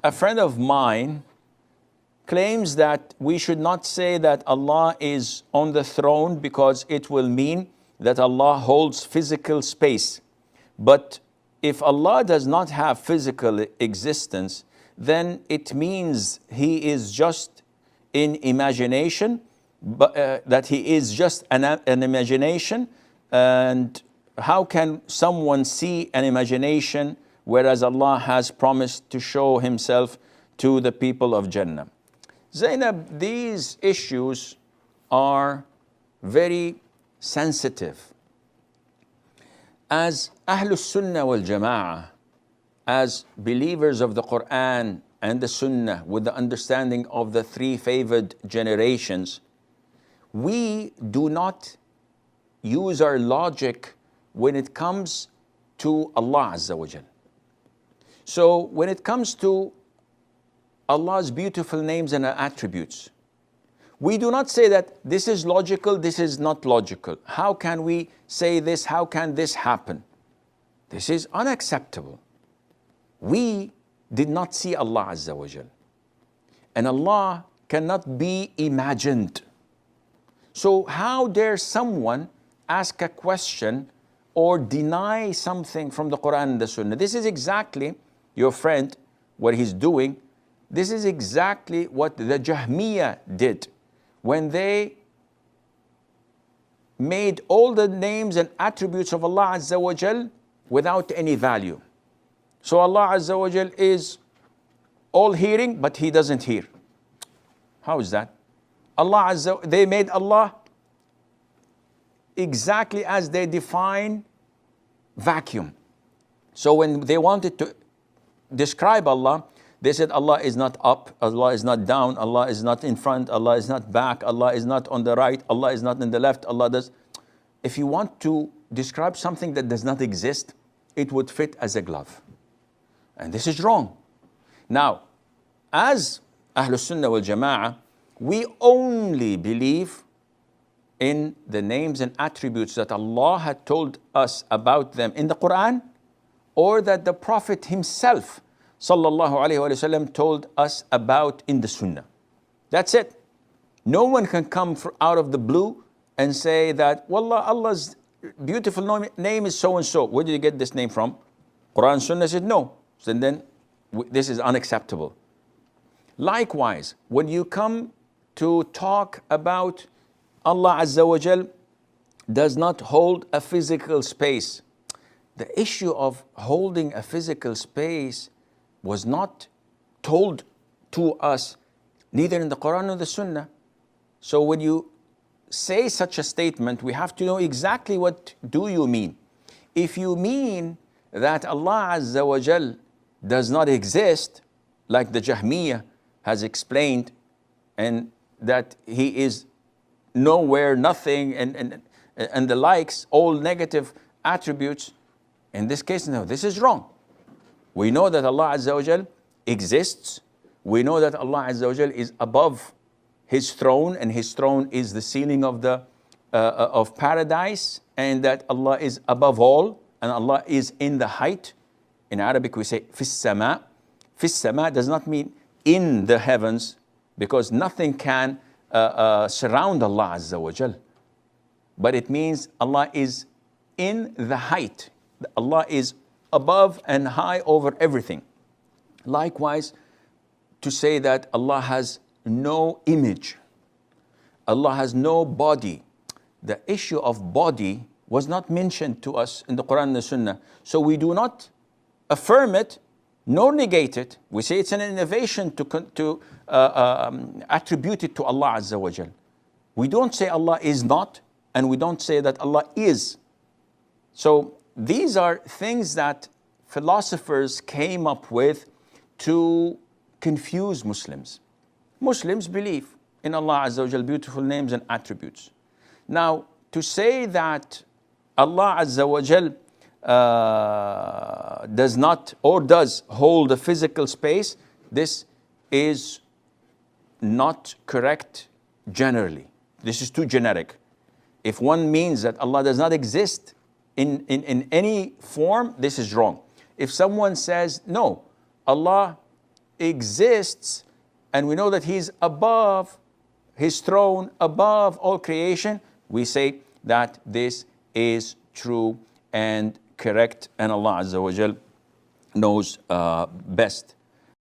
A friend of mine claims that we should not say that Allah is on the throne because it will mean that Allah holds physical space. But if Allah does not have physical existence, then it means He is just in imagination, but that He is just an imagination. And how can someone see an imagination whereas Allah has promised to show Himself to the people of Jannah? Zainab, these issues are very sensitive. As Ahlus Sunnah wal Jama'ah, as believers of the Quran and the Sunnah with the understanding of the three favored generations, we do not use our logic when it comes to Allah Azza wa Jal. So when it comes to Allah's beautiful names and attributes, we do not say that this is logical, this is not logical. How can we say this? How can this happen? This is unacceptable. We did not see Allah Azza wa Jal. And Allah cannot be imagined. So how dare someone ask a question or deny something from the Quran and the Sunnah? This is exactly your friend, what he's doing. This is exactly what the Jahmiyyah did when they made all the names and attributes of Allah Azza wa Jal without any value. So Allah Azza wa Jal is all hearing, but He doesn't hear. How is that? They made Allah exactly as they define vacuum. So when they wanted to describe Allah, they said Allah is not up, Allah is not down, Allah is not in front, Allah is not back, Allah is not on the right, Allah is not in the left, Allah does. If you want to describe something that does not exist, it would fit as a glove. And this is wrong. Now, as Ahlus Sunnah wal Jama'ah, we only believe in the names and attributes that Allah had told us about them in the Quran, or that the Prophet himself sallallahu alaihi wasallam told us about in the Sunnah. That's it. No one can come out of the blue and say that, Wallah, Allah's beautiful name is so and so. Where did you get this name from? Quran, Sunnah said no. So then this is unacceptable. Likewise, when you come to talk about Allah Azza wa Jal does not hold a physical space. The issue of holding a physical space was not told to us, neither in the Quran nor the Sunnah. So when you say such a statement, we have to know exactly what do you mean. If you mean that Allah Azza wa Jal does not exist, like the Jahmiyyah has explained, and that He is nowhere, nothing, and the likes, all negative attributes, in this case, no, this is wrong. We know that Allah Azza wa Jal exists. We know that Allah Azza wa Jal is above His throne, and His throne is the ceiling of the of paradise, and that Allah is above all, and Allah is in the height. In Arabic we say fis sama. Fis sama does not mean in the heavens, because nothing can surround Allah Azza wa Jal. But it means Allah is in the height. Allah is above and high over everything. Likewise, to say that Allah has no image, Allah has no body. The issue of body was not mentioned to us in the Quran and the Sunnah. So we do not affirm it nor negate it. We say it's an innovation to attribute it to Allah Azza wa Jal. We don't say Allah is not, and we don't say that Allah is. So these are things that philosophers came up with to confuse Muslims. Muslims believe in Allah Azza wa Jal, beautiful names and attributes. Now, to say that Allah Azza wa Jal does not or does hold a physical space, this is not correct generally. This is too generic. If one means that Allah does not exist in any form, this is wrong. If someone says, no, Allah exists, and we know that He's above His throne, above all creation, we say that this is true and correct, and Allah Azza wa Jal knows best.